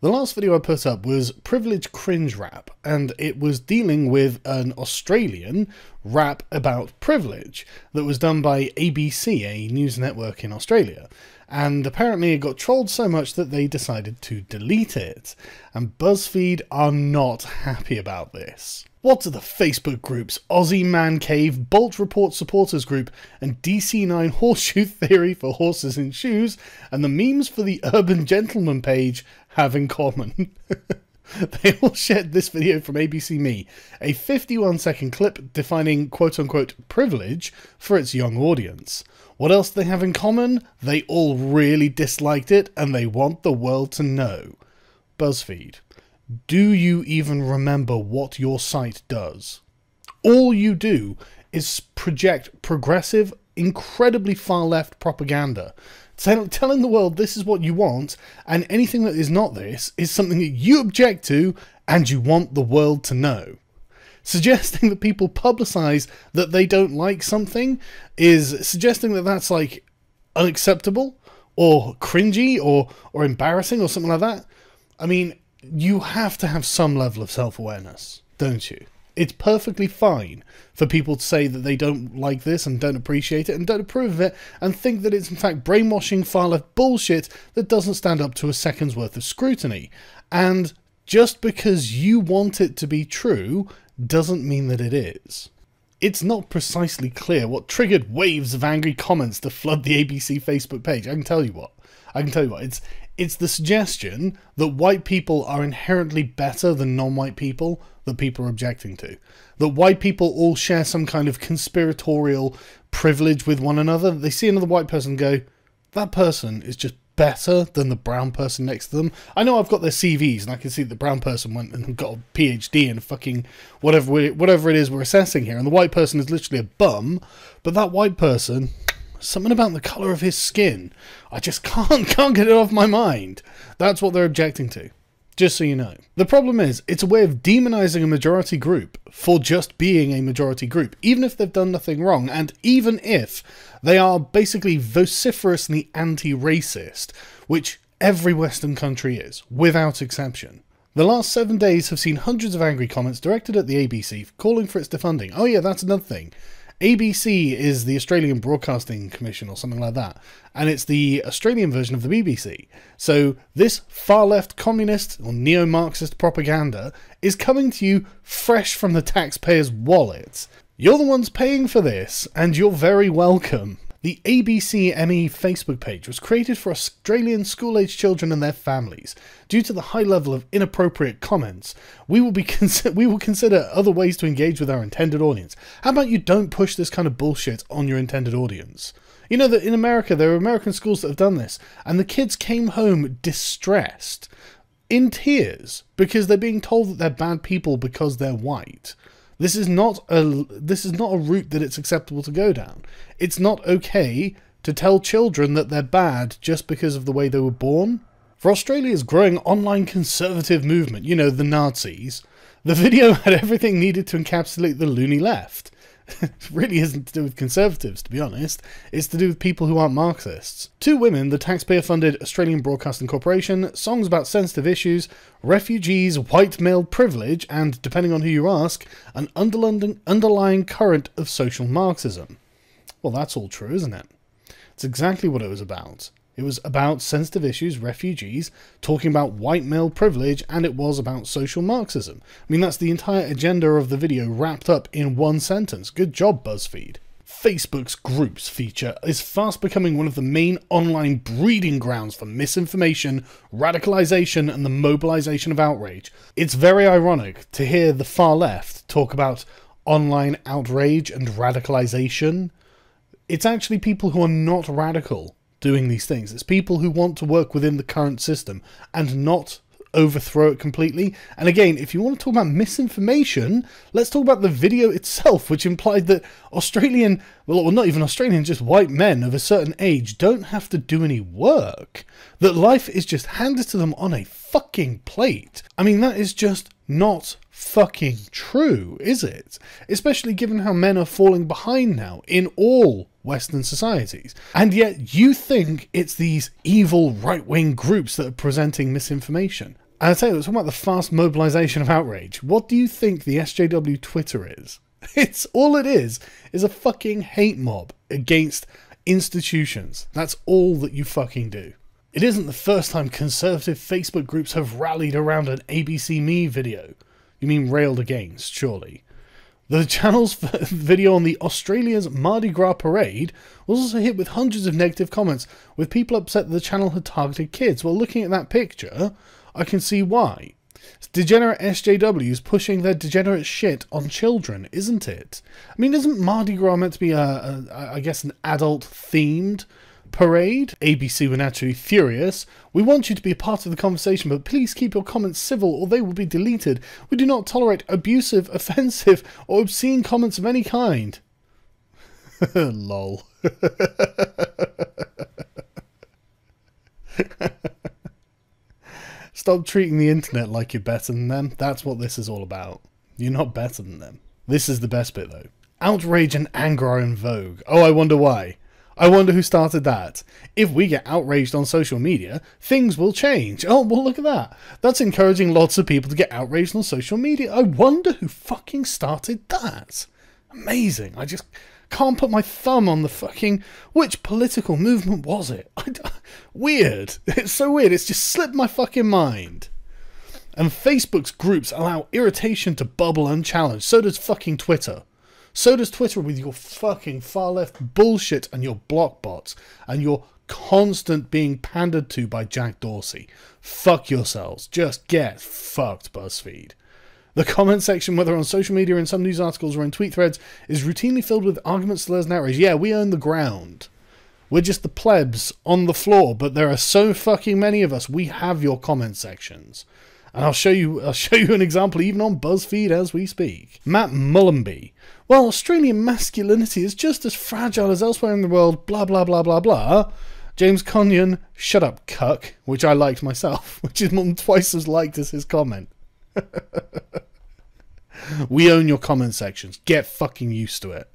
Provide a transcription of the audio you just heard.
The last video I put up was Privilege Cringe Rap, and it was dealing with an Australian rap about privilege that was done by ABC, a news network in Australia. And apparently it got trolled so much that they decided to delete it. And Buzzfeed are not happy about this. What are the Facebook groups Aussie Man Cave, Bolt Report Supporters Group, and DC9 Horseshoe Theory for Horses in Shoes, and the memes for the Urban Gentleman page have in common? They all shared this video from ABC Me, a 51-second clip defining quote-unquote privilege for its young audience. What else do they have in common? They all really disliked it, and they want the world to know. BuzzFeed. Do you even remember what your site does? All you do is project progressive, incredibly far-left propaganda, telling the world this is what you want, and anything that is not this is something that you object to and you want the world to know. Suggesting that people publicize that they don't like something is suggesting that that's like unacceptable or cringy or embarrassing or something like that. I mean, you have to have some level of self-awareness, don't you? It's perfectly fine for people to say that they don't like this and don't appreciate it and don't approve of it and think that it's in fact brainwashing far-left bullshit that doesn't stand up to a second's worth of scrutiny. And just because you want it to be true doesn't mean that it is. It's not precisely clear what triggered waves of angry comments to flood the ABC Facebook page. I can tell you what. It's the suggestion that white people are inherently better than non-white people that people are objecting to. That white people all share some kind of conspiratorial privilege with one another. They see another white person and go, that person is just better than the brown person next to them. I know I've got their CVs and I can see that the brown person went and got a PhD in fucking whatever it is we're assessing here, and the white person is literally a bum, but that white person, something about the colour of his skin, I just can't get it off my mind. That's what they're objecting to. Just so you know. The problem is, it's a way of demonising a majority group for just being a majority group, even if they've done nothing wrong, and even if they are basically vociferously anti-racist, which every Western country is, without exception. The last 7 days have seen hundreds of angry comments directed at the ABC calling for its defunding. Oh yeah, that's another thing. ABC is the Australian Broadcasting Commission or something like that, and it's the Australian version of the BBC. So this far-left communist or neo-Marxist propaganda is coming to you fresh from the taxpayers' wallets. You're the ones paying for this, and you're very welcome. The ABC ME Facebook page was created for Australian school-aged children and their families. Due to the high level of inappropriate comments, we will consider other ways to engage with our intended audience. How about you don't push this kind of bullshit on your intended audience? You know that in America, there are American schools that have done this, and the kids came home distressed, in tears, because they're being told that they're bad people because they're white. This is not a route that it's acceptable to go down. It's not okay to tell children that they're bad just because of the way they were born. For Australia's growing online conservative movement, you know, the Nazis, the video had everything needed to encapsulate the loony left. It really isn't to do with conservatives, to be honest. It's to do with people who aren't Marxists. Two women, the taxpayer-funded Australian Broadcasting Corporation, songs about sensitive issues, refugees, white male privilege, and, depending on who you ask, an underlying current of social Marxism. Well, that's all true, isn't it? It's exactly what it was about. It was about sensitive issues, refugees, talking about white male privilege, and it was about social Marxism. I mean, that's the entire agenda of the video wrapped up in one sentence. Good job, BuzzFeed. Facebook's groups feature is fast becoming one of the main online breeding grounds for misinformation, radicalization, and the mobilization of outrage. It's very ironic to hear the far left talk about online outrage and radicalization. It's actually people who are not radical doing these things. It's people who want to work within the current system and not overthrow it completely. And again, if you want to talk about misinformation, let's talk about the video itself, which implied that Australian, well, not even Australian, just white men of a certain age don't have to do any work. That life is just handed to them on a fucking plate. I mean, that is just not fucking true, is it? Especially given how men are falling behind now in all Western societies. And yet you think it's these evil right-wing groups that are presenting misinformation. And I tell you, it's about the fast mobilization of outrage. What do you think the SJW Twitter is? It's all it is a fucking hate mob against institutions. That's all that you fucking do. It isn't the first time conservative Facebook groups have rallied around an ABC Me video. You mean railed against, surely. The channel's video on the Australia's Mardi Gras parade was also hit with hundreds of negative comments, with people upset that the channel had targeted kids. Well, looking at that picture, I can see why. It's degenerate SJWs pushing their degenerate shit on children, isn't it? I mean, isn't Mardi Gras meant to be I guess, an adult-themed parade? ABC were naturally furious. We want you to be a part of the conversation, but please keep your comments civil or they will be deleted. We do not tolerate abusive, offensive, or obscene comments of any kind. Lol. Stop treating the internet like you're better than them. That's what this is all about. You're not better than them. This is the best bit though. Outrage and anger are in vogue. Oh, I wonder why. I wonder who started that. If we get outraged on social media, things will change. Oh, well, look at that. That's encouraging lots of people to get outraged on social media. I wonder who fucking started that. Amazing. I just can't put my thumb on the fucking... Which political movement was it? Weird. It's so weird. It's just slipped my fucking mind. And Facebook's groups allow irritation to bubble unchallenged. So does fucking Twitter. So does Twitter with your fucking far-left bullshit and your block bots and your constant being pandered to by Jack Dorsey. Fuck yourselves. Just get fucked, Buzzfeed. The comment section, whether on social media, in some news articles, or in tweet threads, is routinely filled with arguments, slurs, and outrage. Yeah, we own the ground. We're just the plebs on the floor, but there are so fucking many of us. We have your comment sections. And I'll show you an example even on Buzzfeed as we speak. Matt Mullenby. Well, Australian masculinity is just as fragile as elsewhere in the world, blah, blah, blah, blah, blah. James Conyon, shut up, cuck, which I liked myself, which is more than twice as liked as his comment. We own your comment sections. Get fucking used to it.